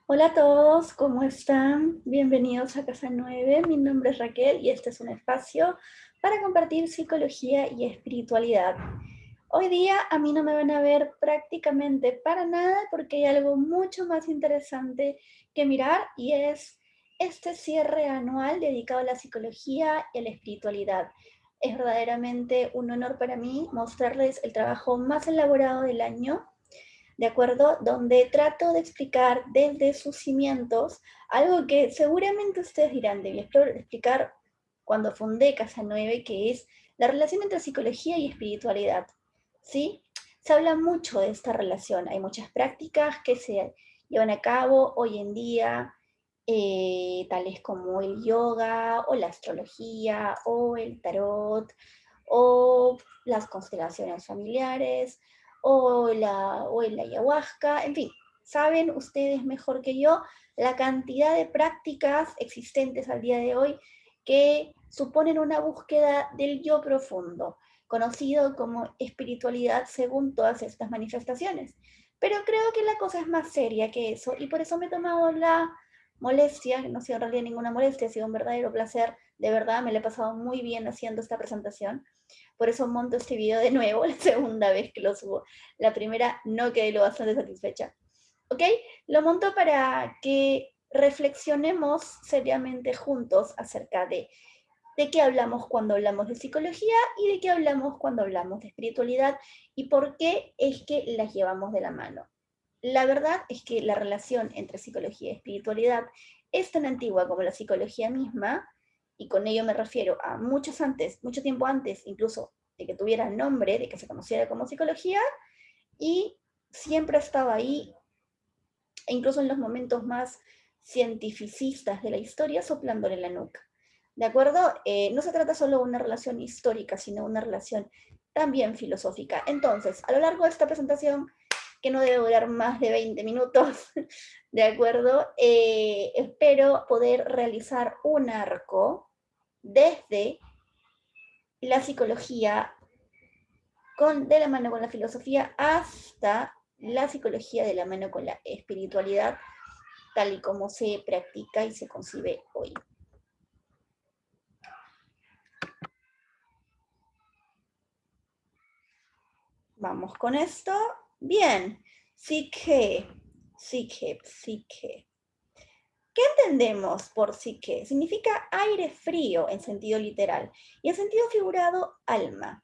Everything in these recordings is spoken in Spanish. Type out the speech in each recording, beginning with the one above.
Hola a todos, ¿cómo están? Bienvenidos a Casa 9. Mi nombre es Raquel y este es un espacio para compartir psicología y espiritualidad. Hoy día a mí no me van a ver prácticamente para nada porque hay algo mucho más interesante que mirar y es este cierre anual dedicado a la psicología y a la espiritualidad. Es verdaderamente un honor para mí mostrarles el trabajo más elaborado del año, ¿de acuerdo? Donde trato de explicar desde sus cimientos algo que seguramente ustedes dirán, debí explicar cuando fundé Casa 9, que es la relación entre psicología y espiritualidad, ¿sí? Se habla mucho de esta relación, hay muchas prácticas que se llevan a cabo hoy en día, tales como el yoga o la astrología o el tarot o las constelaciones familiares, o el ayahuasca, en fin, saben ustedes mejor que yo la cantidad de prácticas existentes al día de hoy que suponen una búsqueda del yo profundo, conocido como espiritualidad según todas estas manifestaciones. Pero creo que la cosa es más seria que eso, y por eso me he tomado la molestia, no ha sido en realidad ninguna molestia, ha sido un verdadero placer, de verdad me lo he pasado muy bien haciendo esta presentación, por eso monto este video de nuevo, la segunda vez que lo subo. La primera no quedé lo bastante satisfecha. ¿Ok? Lo monto para que reflexionemos seriamente juntos acerca de qué hablamos cuando hablamos de psicología y de qué hablamos cuando hablamos de espiritualidad y por qué es que las llevamos de la mano. La verdad es que la relación entre psicología y espiritualidad es tan antigua como la psicología misma, y con ello me refiero a mucho tiempo antes, incluso de que tuviera nombre, de que se conociera como psicología, y siempre estaba ahí, e incluso en los momentos más cientificistas de la historia, soplándole en la nuca. ¿De acuerdo? No se trata solo de una relación histórica, sino una relación también filosófica. Entonces, a lo largo de esta presentación, que no debe durar más de 20 minutos, ¿de acuerdo? Espero poder realizar un arco desde la psicología de la mano con la filosofía hasta la psicología de la mano con la espiritualidad, tal y como se practica y se concibe hoy. Vamos con esto. Bien, psique. ¿Qué entendemos por psique? Significa aire frío en sentido literal y en sentido figurado, alma.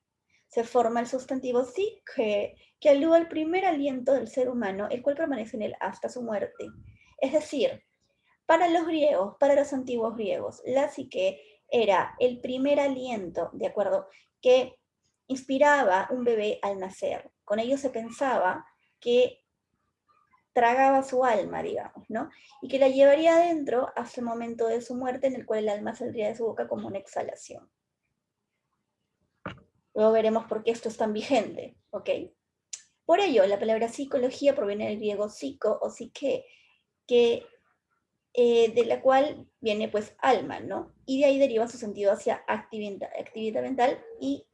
Se forma el sustantivo psique, que alude al primer aliento del ser humano, el cual permanece en él hasta su muerte. Es decir, para los griegos, para los antiguos griegos, la psique era el primer aliento, ¿de acuerdo?, que inspiraba un bebé al nacer. Con ello se pensaba que tragaba su alma, digamos, ¿no? Y que la llevaría adentro hasta el momento de su muerte, en el cual el alma saldría de su boca como una exhalación. Luego veremos por qué esto es tan vigente, ¿ok? Por ello, la palabra psicología proviene del griego psico o psique, que, de la cual viene pues alma, ¿no? Y de ahí deriva su sentido hacia actividad mental, y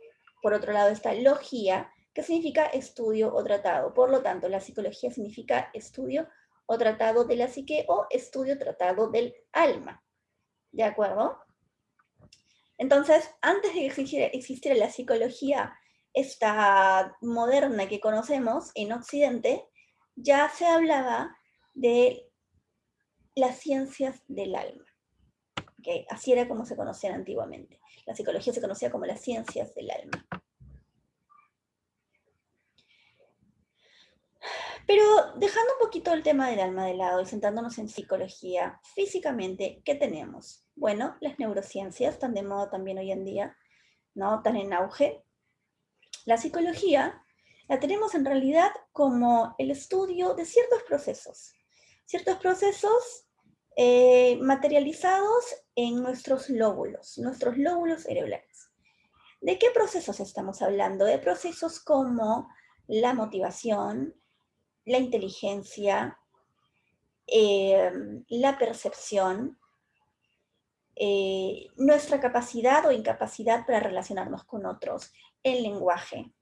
por otro lado está logía, que significa estudio o tratado. Por lo tanto, la psicología significa estudio o tratado de la psique o estudio tratado del alma. ¿De acuerdo? Entonces, antes de que existiera la psicología esta moderna que conocemos en Occidente, ya se hablaba de las ciencias del alma. ¿Okay? Así era como se conocían antiguamente. La psicología se conocía como las ciencias del alma. Pero dejando un poquito el tema del alma de lado y sentándonos en psicología, físicamente, ¿qué tenemos? Bueno, las neurociencias están de moda también hoy en día, ¿no? Tan en auge. La psicología la tenemos en realidad como el estudio de ciertos procesos materializados en nuestros lóbulos cerebrales. ¿De qué procesos estamos hablando? De procesos como la motivación, la inteligencia, la percepción, nuestra capacidad o incapacidad para relacionarnos con otros, el lenguaje.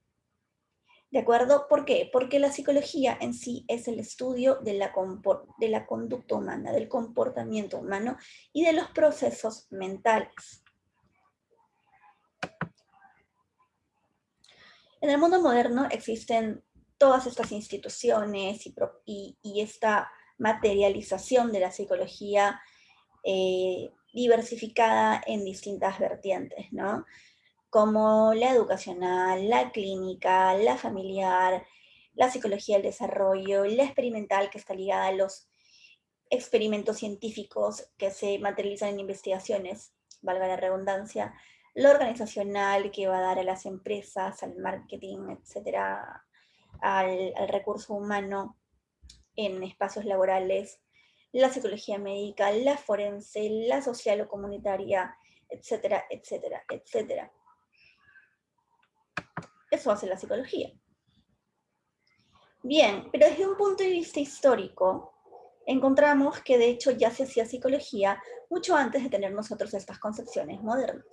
¿De acuerdo? ¿Por qué? Porque la psicología en sí es el estudio de la conducta humana, del comportamiento humano y de los procesos mentales. En el mundo moderno existen todas estas instituciones y esta materialización de la psicología diversificada en distintas vertientes, ¿no? Como la educacional, la clínica, la familiar, la psicología del desarrollo, la experimental, que está ligada a los experimentos científicos que se materializan en investigaciones, valga la redundancia, lo organizacional, que va a dar a las empresas, al marketing, etcétera, al recurso humano en espacios laborales, la psicología médica, la forense, la social o comunitaria, etcétera, etcétera, etcétera. Eso hace la psicología. Bien, pero desde un punto de vista histórico, encontramos que de hecho ya se hacía psicología mucho antes de tener nosotros estas concepciones modernas.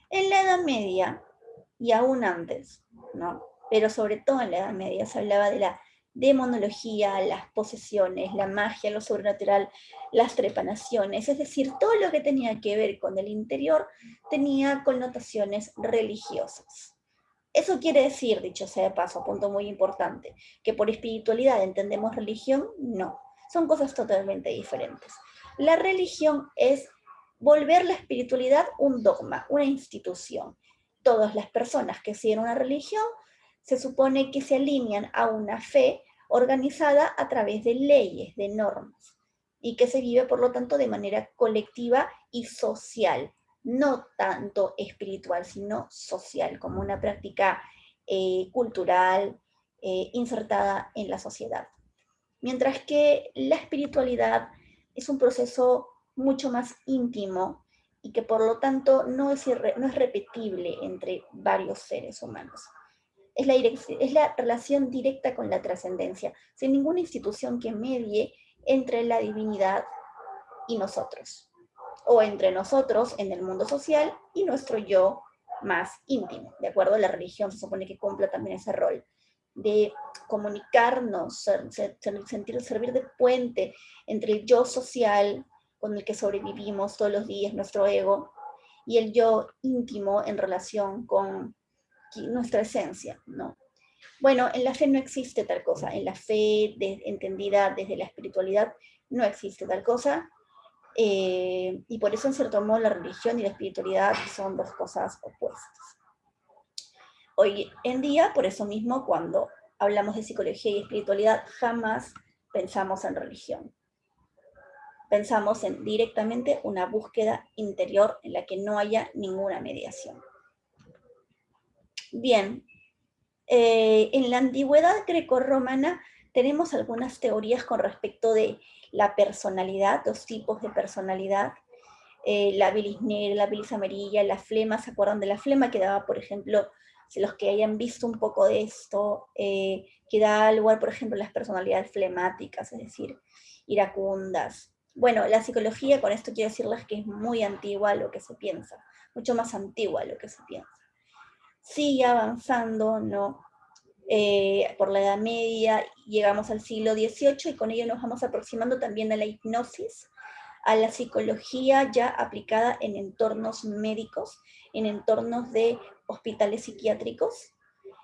En la Edad Media, y aún antes, ¿no? Pero sobre todo en la Edad Media se hablaba de la demonología, las posesiones, la magia, lo sobrenatural, las trepanaciones, es decir, todo lo que tenía que ver con el interior tenía connotaciones religiosas. Eso quiere decir, dicho sea de paso, punto muy importante, que por espiritualidad entendemos religión, no, son cosas totalmente diferentes. La religión es volver la espiritualidad un dogma, una institución. Todas las personas que siguen una religión se supone que se alinean a una fe organizada a través de leyes, de normas, y que se vive, por lo tanto, de manera colectiva y social, no tanto espiritual, sino social, como una práctica cultural insertada en la sociedad. Mientras que la espiritualidad es un proceso mucho más íntimo y que por lo tanto no es repetible entre varios seres humanos. Es la relación directa con la trascendencia, sin ninguna institución que medie entre la divinidad y nosotros, o entre nosotros en el mundo social y nuestro yo más íntimo, ¿de acuerdo? La religión se supone que cumple también ese rol de comunicarnos, servir de puente entre el yo social con el que sobrevivimos todos los días, nuestro ego, y el yo íntimo en relación con nuestra esencia, ¿no? Bueno, en la fe no existe tal cosa, en la fe entendida desde la espiritualidad no existe tal cosa, y por eso en cierto modo la religión y la espiritualidad son dos cosas opuestas. Hoy en día, por eso mismo, cuando hablamos de psicología y espiritualidad, jamás pensamos en religión. Pensamos en directamente una búsqueda interior en la que no haya ninguna mediación. Bien, en la antigüedad grecorromana tenemos algunas teorías con respecto de la personalidad, los tipos de personalidad, la bilis negra, la bilis amarilla, la flema. ¿Se acuerdan de la flema? Que daba, por ejemplo, si los que hayan visto un poco de esto, que da lugar, por ejemplo, a las personalidades flemáticas, es decir, iracundas. Bueno, la psicología, con esto quiero decirles que es muy antigua a lo que se piensa, mucho más antigua a lo que se piensa. Sigue avanzando, ¿no? Por la Edad Media, llegamos al siglo XVIII y con ello nos vamos aproximando también a la hipnosis, a la psicología ya aplicada en entornos médicos, en entornos de hospitales psiquiátricos,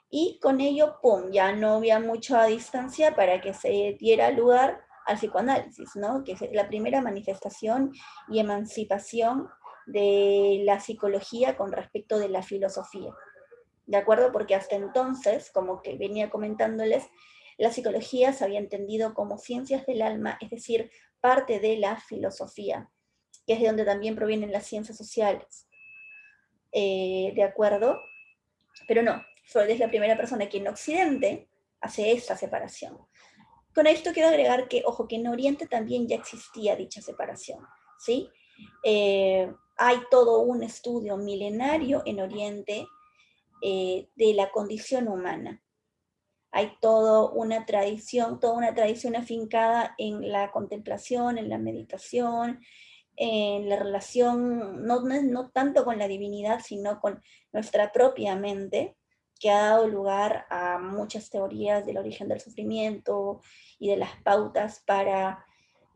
y con ello, ¡pum!, ya no había mucha distancia para que se diera lugar al psicoanálisis, ¿no? Que es la primera manifestación y emancipación de la psicología con respecto de la filosofía. ¿De acuerdo? Porque hasta entonces, como que venía comentándoles, la psicología se había entendido como ciencias del alma, es decir, parte de la filosofía, que es de donde también provienen las ciencias sociales. ¿De acuerdo? Pero no, Freud es la primera persona que en Occidente hace esta separación. Con esto quiero agregar que, ojo, que en Oriente también ya existía dicha separación, ¿sí? Hay todo un estudio milenario en Oriente de la condición humana. Hay toda una tradición afincada en la contemplación, en la meditación, en la relación, no tanto con la divinidad, sino con nuestra propia mente, que ha dado lugar a muchas teorías del origen del sufrimiento y de las pautas para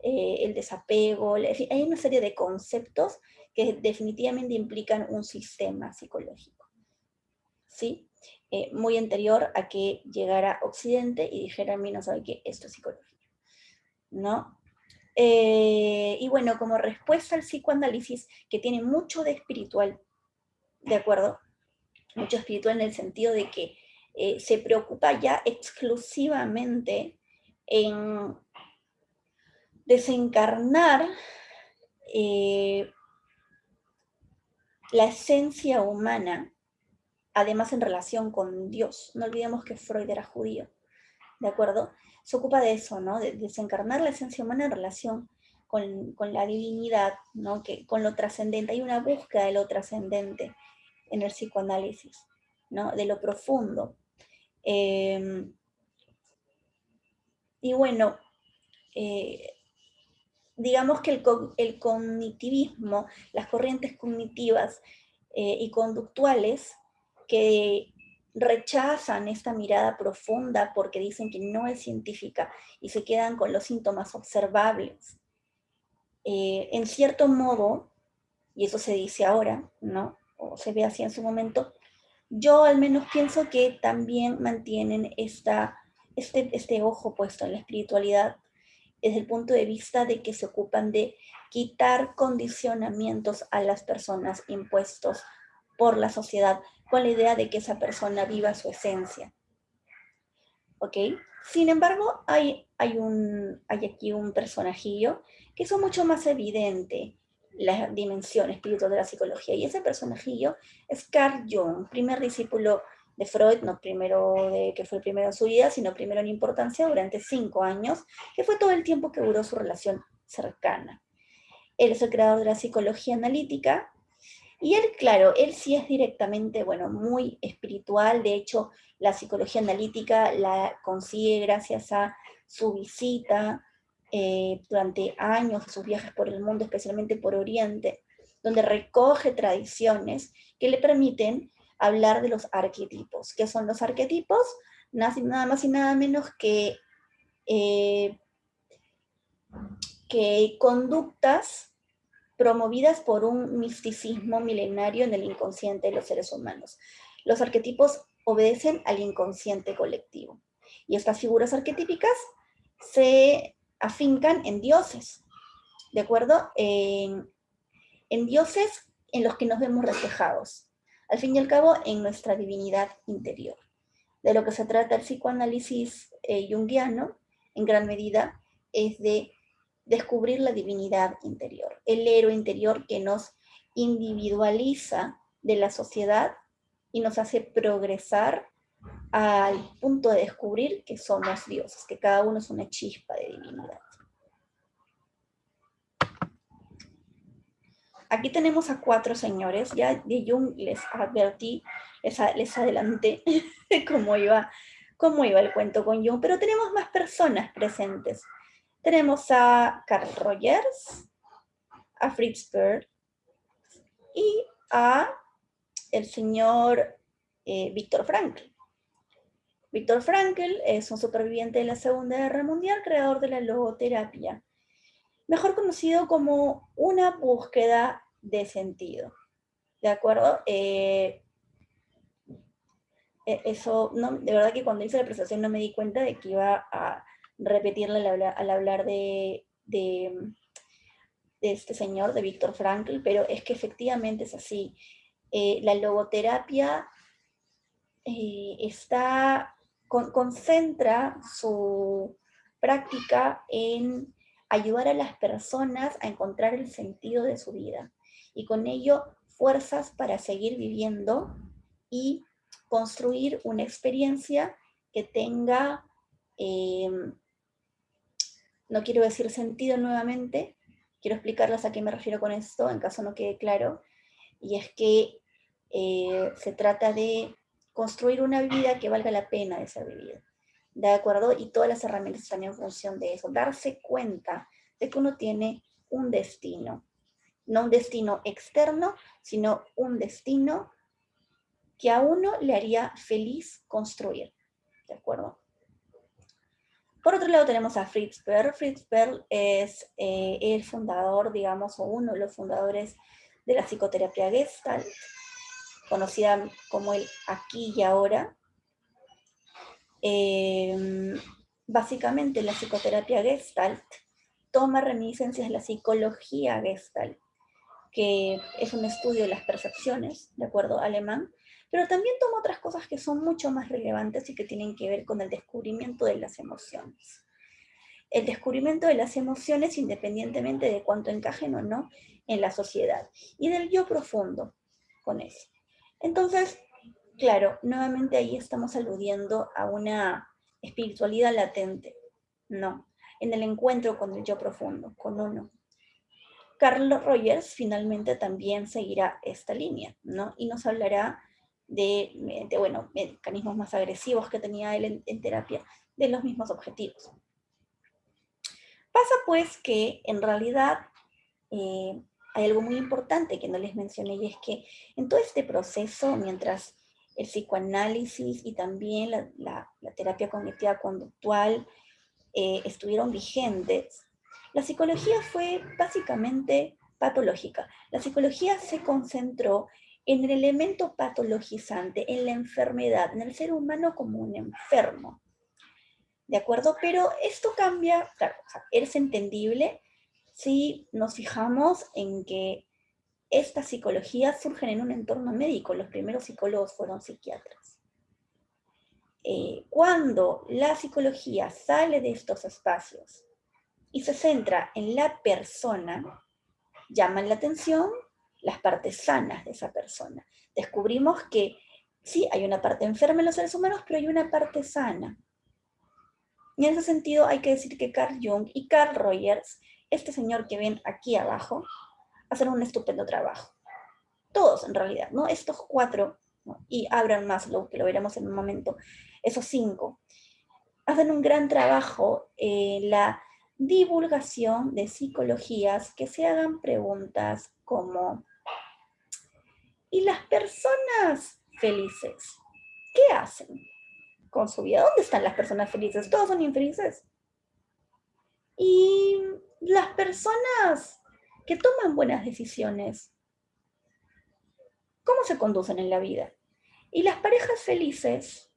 el desapego. En fin, hay una serie de conceptos que definitivamente implican un sistema psicológico, ¿sí? Muy anterior a que llegara Occidente y dijera, a mí no sabe qué, esto es psicología, ¿no? Y bueno, como respuesta al psicoanálisis, que tiene mucho de espiritual, ¿de acuerdo? Mucho espiritual en el sentido de que se preocupa ya exclusivamente en desencarnar la esencia humana, además en relación con Dios. No olvidemos que Freud era judío, ¿de acuerdo? Se ocupa de eso, ¿no? De desencarnar la esencia humana en relación con la divinidad, ¿no? Con lo trascendente. Hay una búsqueda de lo trascendente en el psicoanálisis, ¿no? De lo profundo. Y bueno, digamos que el cognitivismo, las corrientes cognitivas y conductuales que rechazan esta mirada profunda porque dicen que no es científica y se quedan con los síntomas observables. En cierto modo, y eso se dice ahora, ¿no? O se ve así en su momento, yo al menos pienso que también mantienen este ojo puesto en la espiritualidad desde el punto de vista de que se ocupan de quitar condicionamientos a las personas impuestos por la sociedad con la idea de que esa persona viva su esencia. ¿Ok? Sin embargo, hay aquí un personajillo que es mucho más evidente la dimensión espiritual de la psicología, y ese personajillo es Carl Jung, primer discípulo de Freud, no primero que fue el primero en su vida, sino primero en importancia durante 5 años, que fue todo el tiempo que duró su relación cercana. Él es el creador de la psicología analítica, y él, claro, él sí es directamente, bueno, muy espiritual. De hecho, la psicología analítica la consigue gracias a su visita durante años, sus viajes por el mundo, especialmente por Oriente, donde recoge tradiciones que le permiten hablar de los arquetipos. ¿Qué son los arquetipos? Nada más y nada menos eh, que conductas promovidas por un misticismo milenario en el inconsciente de los seres humanos. Los arquetipos obedecen al inconsciente colectivo. Y estas figuras arquetípicas se afincan en dioses, ¿de acuerdo? En dioses en los que nos vemos reflejados. Al fin y al cabo, en nuestra divinidad interior. De lo que se trata el psicoanálisis junguiano, en gran medida, es de descubrir la divinidad interior, el héroe interior que nos individualiza de la sociedad y nos hace progresar al punto de descubrir que somos dioses, que cada uno es una chispa de divinidad. Aquí tenemos a 4 señores, ya de Jung les advertí, les adelanté cómo iba el cuento con Jung, pero tenemos más personas presentes. Tenemos a Carl Rogers, a Fritz Perls y a el señor Viktor Frankl. Viktor Frankl es un superviviente de la Segunda Guerra Mundial, creador de la logoterapia, mejor conocido como una búsqueda de sentido. ¿De acuerdo? Eso, no, de verdad que cuando hice la presentación no me di cuenta de que iba a repetirla al hablar de este señor, de Viktor Frankl, pero es que efectivamente es así. La logoterapia concentra su práctica en ayudar a las personas a encontrar el sentido de su vida y con ello fuerzas para seguir viviendo y construir una experiencia que tenga, no quiero decir sentido nuevamente, quiero explicarles a qué me refiero con esto en caso no quede claro, y es que se trata de construir una vida que valga la pena de ser vivida, ¿de acuerdo? Y todas las herramientas están en función de eso, darse cuenta de que uno tiene un destino, no un destino externo, sino un destino que a uno le haría feliz construir, ¿de acuerdo? Por otro lado tenemos a Fritz Perl. Fritz Perl es el fundador, digamos, o uno de los fundadores de la psicoterapia Gestalt, conocida como el aquí y ahora. Básicamente la psicoterapia Gestalt toma reminiscencias de la psicología Gestalt, que es un estudio de las percepciones, de acuerdo, alemán, pero también toma otras cosas que son mucho más relevantes y que tienen que ver con el descubrimiento de las emociones. El descubrimiento de las emociones independientemente de cuánto encajen o no en la sociedad, y del yo profundo con eso. Entonces, claro, nuevamente ahí estamos aludiendo a una espiritualidad latente, no, en el encuentro con el yo profundo, con uno. Carl Rogers finalmente también seguirá esta línea, ¿no? Y nos hablará de bueno, mecanismos más agresivos que tenía él en terapia, de los mismos objetivos. Pasa pues que en realidad hay algo muy importante que no les mencioné, y es que en todo este proceso, mientras el psicoanálisis y también la terapia cognitiva conductual estuvieron vigentes, la psicología fue básicamente patológica. La psicología se concentró en el elemento patologizante, en la enfermedad, en el ser humano como un enfermo. ¿De acuerdo? Pero esto cambia, claro, o sea, es entendible si nos fijamos en que estas psicologías surgen en un entorno médico. Los primeros psicólogos fueron psiquiatras. Cuando la psicología sale de estos espacios y se centra en la persona, llaman la atención las partes sanas de esa persona. Descubrimos que sí, hay una parte enferma en los seres humanos, pero hay una parte sana. Y en ese sentido hay que decir que Carl Jung y Carl Rogers, este señor que ven aquí abajo, hacen un estupendo trabajo. Todos en realidad, ¿no? Estos cuatro, ¿no? Y Abraham Maslow, que lo veremos en un momento, esos cinco, hacen un gran trabajo en la divulgación de psicologías que se hagan preguntas como, ¿y las personas felices qué hacen con su vida? ¿Dónde están las personas felices? ¿Todos son infelices? Y las personas que toman buenas decisiones, ¿cómo se conducen en la vida? Y las parejas felices,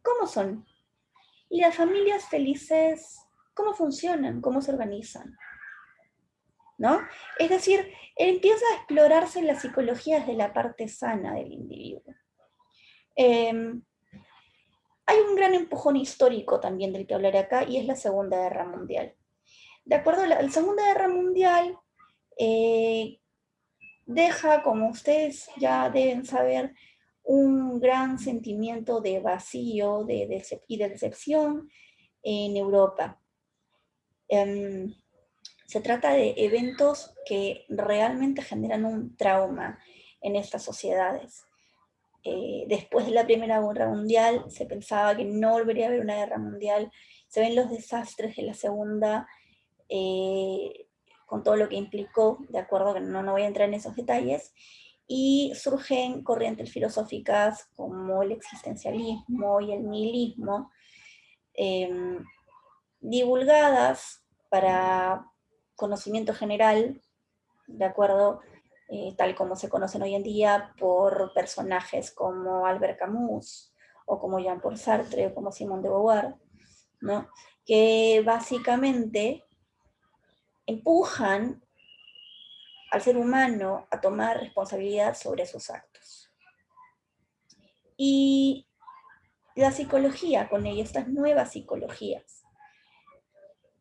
¿cómo son? Y las familias felices, ¿cómo funcionan? ¿Cómo se organizan? ¿No? Es decir, empieza a explorarse la psicología desde la parte sana del individuo. Hay un gran empujón histórico también del que hablaré acá, y es la Segunda Guerra Mundial. De acuerdo a la Segunda Guerra Mundial, deja, como ustedes ya deben saber, un gran sentimiento de vacío y de decepción en Europa. Se trata de eventos que realmente generan un trauma en estas sociedades. Después de la Primera Guerra Mundial se pensaba que no volvería a haber una guerra mundial. Se ven los desastres de la Segunda, con todo lo que implicó, de acuerdo, que no voy a entrar en esos detalles, y surgen corrientes filosóficas como el existencialismo y el nihilismo, divulgadas para conocimiento general, de acuerdo, tal como se conocen hoy en día por personajes como Albert Camus, o como Jean-Paul Sartre, o como Simone de Beauvoir, ¿no? Que básicamente empujan al ser humano a tomar responsabilidad sobre sus actos. Y la psicología, con ello, estas nuevas psicologías,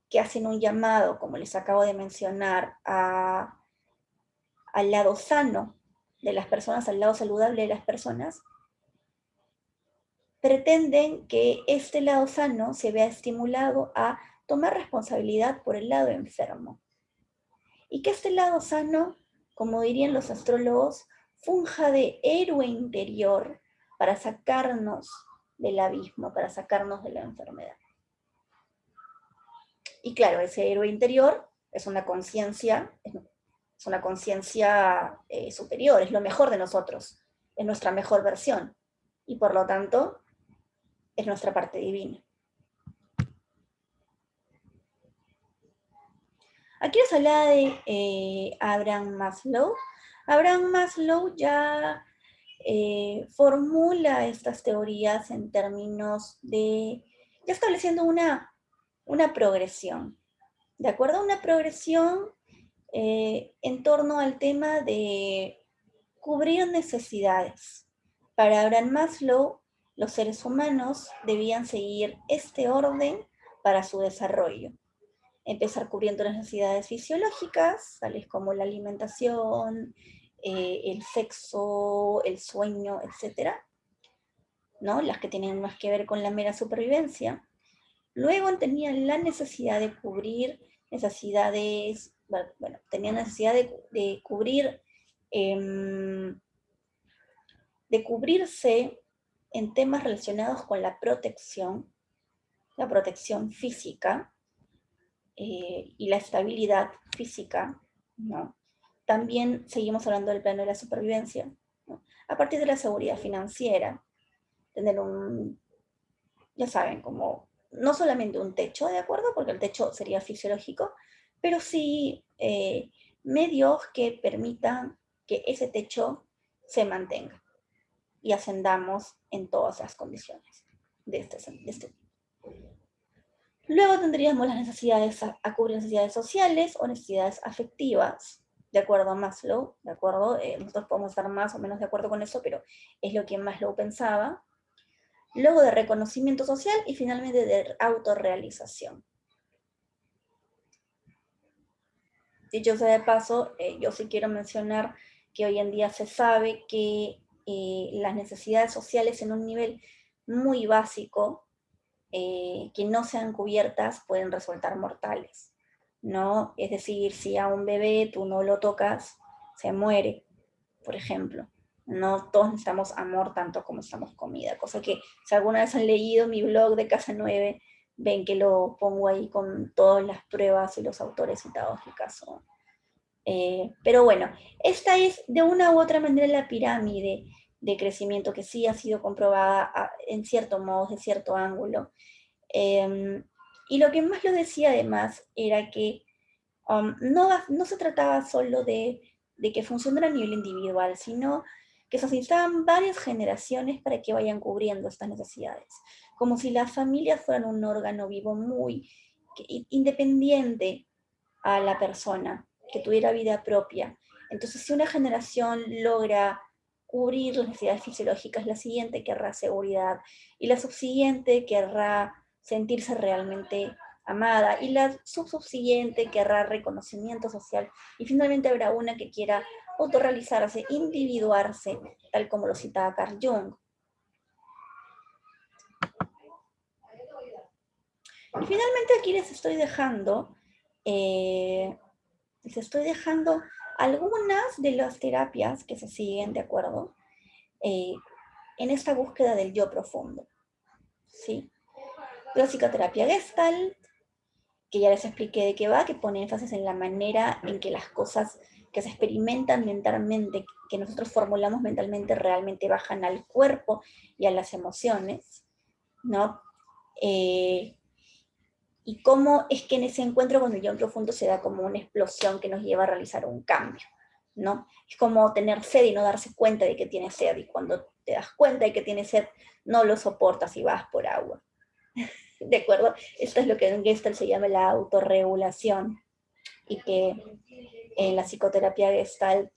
que hacen un llamado, como les acabo de mencionar, al lado sano de las personas, al lado saludable de las personas, pretenden que este lado sano se vea estimulado a tomar responsabilidad por el lado enfermo. Y que este lado sano, como dirían los astrólogos, funja de héroe interior para sacarnos del abismo, para sacarnos de la enfermedad. Y claro, ese héroe interior es una conciencia, superior, es lo mejor de nosotros. es nuestra mejor versión y por lo tanto es nuestra parte divina. Aquí nos habla de Abraham Maslow. Abraham Maslow ya formula estas teorías en términos de, ya estableciendo una progresión, ¿de acuerdo? Una progresión en torno al tema de cubrir necesidades. Para Abraham Maslow, los seres humanos debían seguir este orden para su desarrollo. Empezar cubriendo las necesidades fisiológicas, tales como la alimentación, el sexo, el sueño, etc., ¿no? Las que tienen más que ver con la mera supervivencia. Luego tenían la necesidad de cubrir necesidades, bueno, tenían necesidad de cubrir, de cubrirse en temas relacionados con la protección física, y la estabilidad física, ¿no? También seguimos hablando del plano de la supervivencia, ¿no? A partir de la seguridad financiera, tener ya saben, como no solamente un techo, ¿de acuerdo? Porque el techo sería fisiológico, pero sí medios que permitan que ese techo se mantenga y ascendamos en todas las condiciones de este tipo. Luego tendríamos las necesidades a cubrir necesidades sociales o necesidades afectivas, de acuerdo a Maslow, ¿de acuerdo? Nosotros podemos estar más o menos de acuerdo con eso, pero es lo que Maslow pensaba. Luego de reconocimiento social y finalmente de autorrealización. Dicho sea de paso, yo sí quiero mencionar que hoy en día se sabe que las necesidades sociales en un nivel muy básico, que no sean cubiertas, pueden resultar mortales, ¿no? Es decir, si a un bebé tú no lo tocas, se muere, por ejemplo. No todos necesitamos amor tanto como necesitamos comida, cosa que si alguna vez han leído mi blog de Casa 9, ven que lo pongo ahí con todas las pruebas y los autores citados del caso. Pero bueno, esta es de una u otra manera la pirámide de crecimiento que sí ha sido comprobada en cierto modo, de cierto ángulo. Y lo que más lo decía además era que no se trataba solo de que funcionara a nivel individual, sino que se necesitaban varias generaciones para que vayan cubriendo estas necesidades, como si las familias fueran un órgano vivo muy independiente a la persona, que tuviera vida propia. Entonces, si una generación logra cubrir las necesidades fisiológicas, la siguiente querrá seguridad, y la subsiguiente querrá sentirse realmente amada, y la subsiguiente querrá reconocimiento social, y finalmente habrá una que quiera autorrealizarse, individuarse, tal como lo citaba Carl Jung. Y finalmente aquí les estoy dejando algunas de las terapias que se siguen, ¿de acuerdo? En esta búsqueda del yo profundo, ¿sí? La psicoterapia Gestalt, que ya les expliqué de qué va, que pone énfasis en la manera en que las cosas que se experimentan mentalmente, que nosotros formulamos mentalmente, realmente bajan al cuerpo y a las emociones, ¿no? Y cómo es que en ese encuentro con el yo profundo se da como una explosión que nos lleva a realizar un cambio, ¿no? Es como tener sed y no darse cuenta de que tienes sed, y cuando te das cuenta de que tienes sed, no lo soportas y vas por agua. ¿De acuerdo? Esto es lo que en Gestalt se llama la autorregulación, y que en la psicoterapia Gestalt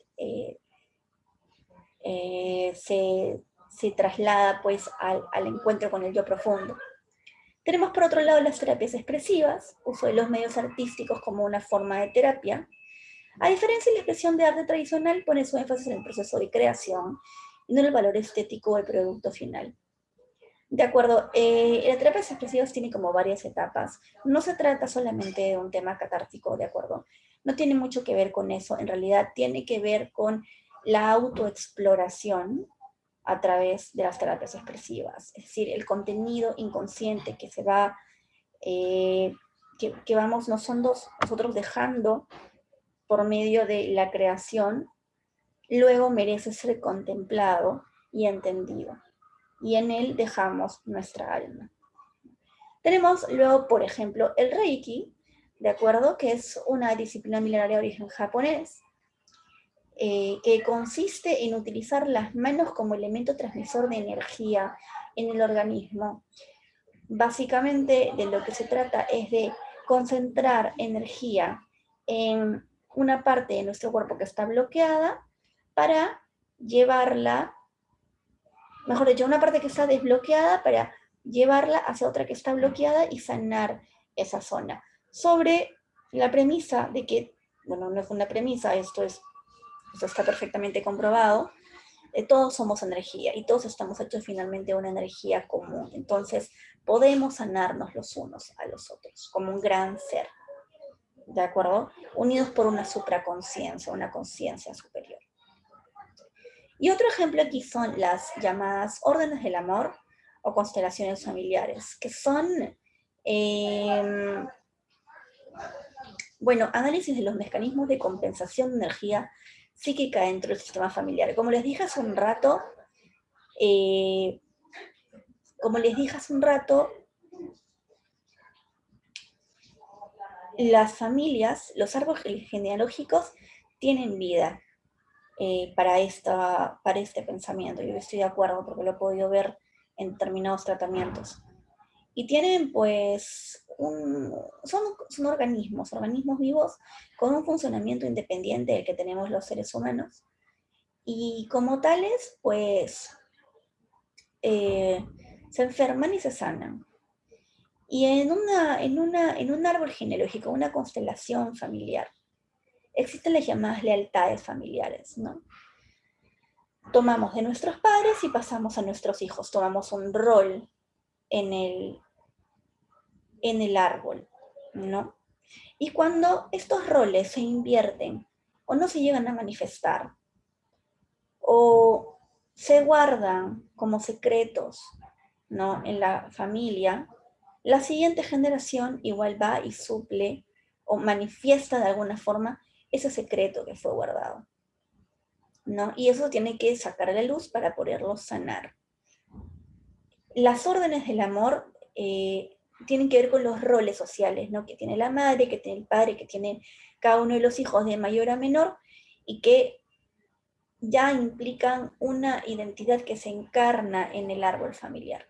se traslada pues al encuentro con el yo profundo. Tenemos por otro lado las terapias expresivas, uso de los medios artísticos como una forma de terapia. A diferencia de la expresión de arte tradicional, pone su énfasis en el proceso de creación y no en el valor estético del producto final. De acuerdo, las terapias expresivas tienen como varias etapas. No se trata solamente de un tema catártico, ¿de acuerdo? No tiene mucho que ver con eso. En realidad tiene que ver con la autoexploración a través de las terapias expresivas. Es decir, el contenido inconsciente que se va, que vamos nosotros dejando por medio de la creación, luego merece ser contemplado y entendido. Y en él dejamos nuestra alma. Tenemos luego, por ejemplo, el Reiki, ¿de acuerdo? Que es una disciplina milenaria de origen japonés, que consiste en utilizar las manos como elemento transmisor de energía en el organismo. Básicamente de lo que se trata es de concentrar energía en una parte de nuestro cuerpo que está bloqueada para llevarla, mejor dicho, una parte que está desbloqueada para llevarla hacia otra que está bloqueada y sanar esa zona. Sobre la premisa de que, bueno, no es una premisa, esto está perfectamente comprobado, todos somos energía y todos estamos hechos finalmente de una energía común. Entonces, podemos sanarnos los unos a los otros como un gran ser, ¿de acuerdo? Unidos por una supraconciencia, una conciencia superior. Y otro ejemplo aquí son las llamadas órdenes del amor o constelaciones familiares, que son, bueno, análisis de los mecanismos de compensación de energía psíquica dentro del sistema familiar. Como les dije hace un rato, las familias, los árboles genealógicos tienen vida para este pensamiento. Yo estoy de acuerdo porque lo he podido ver en determinados tratamientos. Y tienen, pues, son organismos vivos con un funcionamiento independiente del que tenemos los seres humanos. Y como tales, pues, se enferman y se sanan. Y en un árbol genealógico, una constelación familiar, existen las llamadas lealtades familiares, ¿no? Tomamos de nuestros padres y pasamos a nuestros hijos, tomamos un rol en el árbol, ¿no? Y cuando estos roles se invierten o no se llegan a manifestar o se guardan como secretos, ¿no? En la familia, la siguiente generación igual va y suple o manifiesta de alguna forma ese secreto que fue guardado, ¿no? Y eso tiene que sacar a la luz para poderlo sanar. Las órdenes del amor tienen que ver con los roles sociales, ¿no? Que tiene la madre, que tiene el padre, que tiene cada uno de los hijos de mayor a menor, y que ya implican una identidad que se encarna en el árbol familiar.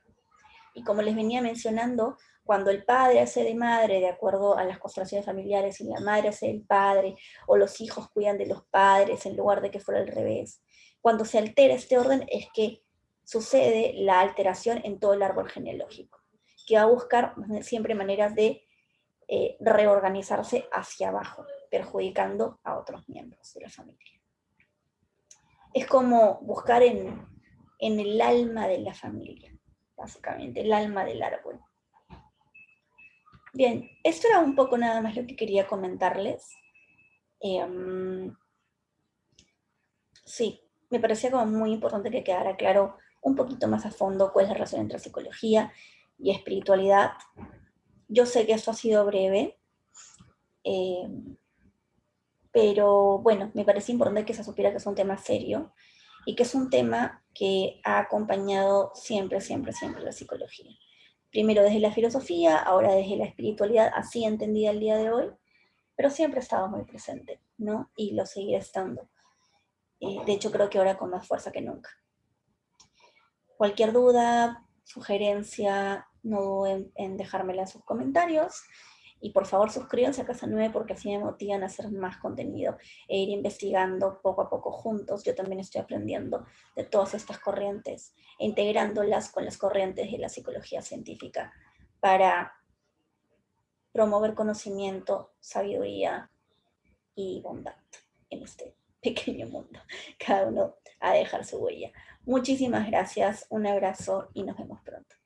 Y como les venía mencionando, cuando el padre hace de madre, de acuerdo a las constelaciones familiares, y la madre hace del padre, o los hijos cuidan de los padres en lugar de que fuera al revés, cuando se altera este orden es que sucede la alteración en todo el árbol genealógico, que va a buscar siempre maneras de reorganizarse hacia abajo, perjudicando a otros miembros de la familia. Es como buscar en el alma de la familia, básicamente, el alma del árbol. Bien, esto era un poco nada más lo que quería comentarles. Sí, me parecía como muy importante que quedara claro un poquito más a fondo cuál es la relación entre psicología y espiritualidad. Yo sé que esto ha sido breve, pero bueno, me parece importante que se supiera que es un tema serio y que es un tema que ha acompañado siempre, siempre, siempre la psicología. Primero desde la filosofía, ahora desde la espiritualidad, así entendida el día de hoy, pero siempre ha estado muy presente, ¿no? Y lo seguirá estando. De hecho, creo que ahora con más fuerza que nunca. Cualquier duda, sugerencia, no duden en dejármela en sus comentarios. Y por favor suscríbanse a Casa 9 porque así me motivan a hacer más contenido e ir investigando poco a poco juntos. Yo también estoy aprendiendo de todas estas corrientes e integrándolas con las corrientes de la psicología científica para promover conocimiento, sabiduría y bondad en este pequeño mundo. Cada uno a dejar su huella. Muchísimas gracias, un abrazo y nos vemos pronto.